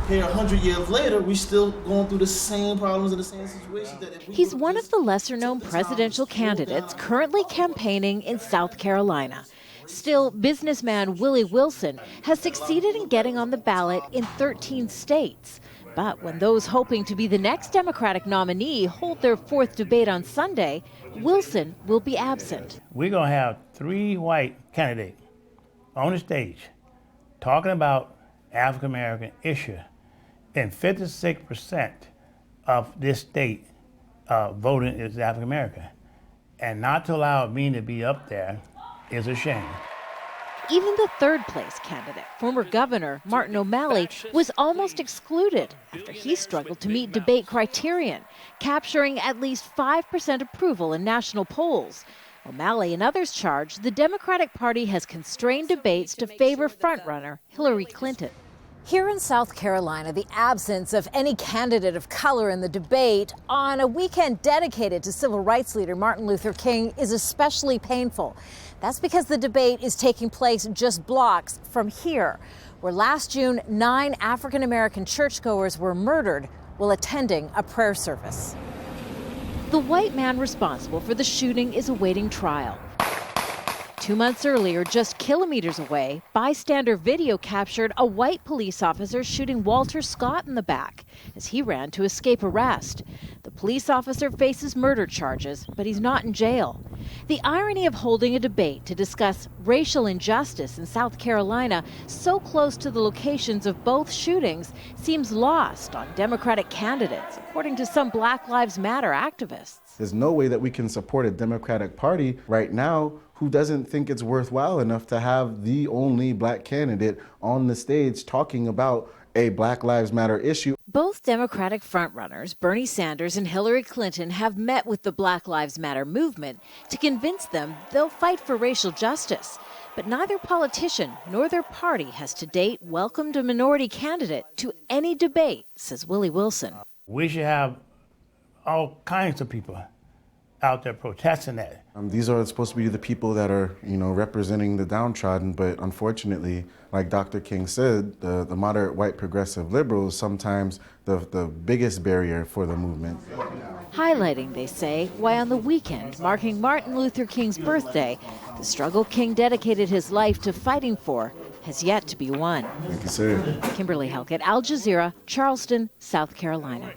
Here, 100 years later, we still going through the same problems and the same situations. He's one of the lesser-known presidential candidates currently campaigning in South Carolina. Still, businessman Willie Wilson has succeeded in getting on the ballot in 13 states. But when those hoping to be the next Democratic nominee hold their fourth debate on Sunday, Wilson will be absent. We're going to have 3 white candidates on the stage talking about African-American issue, and 56% of this state voting is African-American. And not to allow me to be up there is a shame. Even the third-place candidate, former Governor Martin O'Malley, was almost excluded after he struggled to meet debate criterion, capturing at least 5% approval in national polls. O'Malley and others charge the Democratic Party has constrained debates to favor frontrunner Hillary Clinton. Here in South Carolina, the absence of any candidate of color in the debate on a weekend dedicated to civil rights leader Martin Luther King is especially painful. That's because the debate is taking place just blocks from here, where last June 9 African-American churchgoers were murdered while attending a prayer service. The white man responsible for the shooting is awaiting trial. 2 months earlier, just kilometers away, bystander video captured a white police officer shooting Walter Scott in the back as he ran to escape arrest. The police officer faces murder charges, but he's not in jail. The irony of holding a debate to discuss racial injustice in South Carolina so close to the locations of both shootings seems lost on Democratic candidates, according to some Black Lives Matter activists. There's no way that we can support a Democratic Party right now who doesn't think it's worthwhile enough to have the only black candidate on the stage talking about a Black Lives Matter issue. Both Democratic frontrunners, Bernie Sanders and Hillary Clinton, have met with the Black Lives Matter movement to convince them they'll fight for racial justice. But neither politician nor their party has to date welcomed a minority candidate to any debate, says Willie Wilson. We should have all kinds of people out there protesting that. These are supposed to be the people that are, representing the downtrodden, but unfortunately, like Dr. King said, the moderate white progressive liberals sometimes the biggest barrier for the movement. Highlighting, they say, why on the weekend marking Martin Luther King's birthday, the struggle King dedicated his life to fighting for has yet to be won. Thank you, sir. Kimberly Halkett, Al Jazeera, Charleston, South Carolina.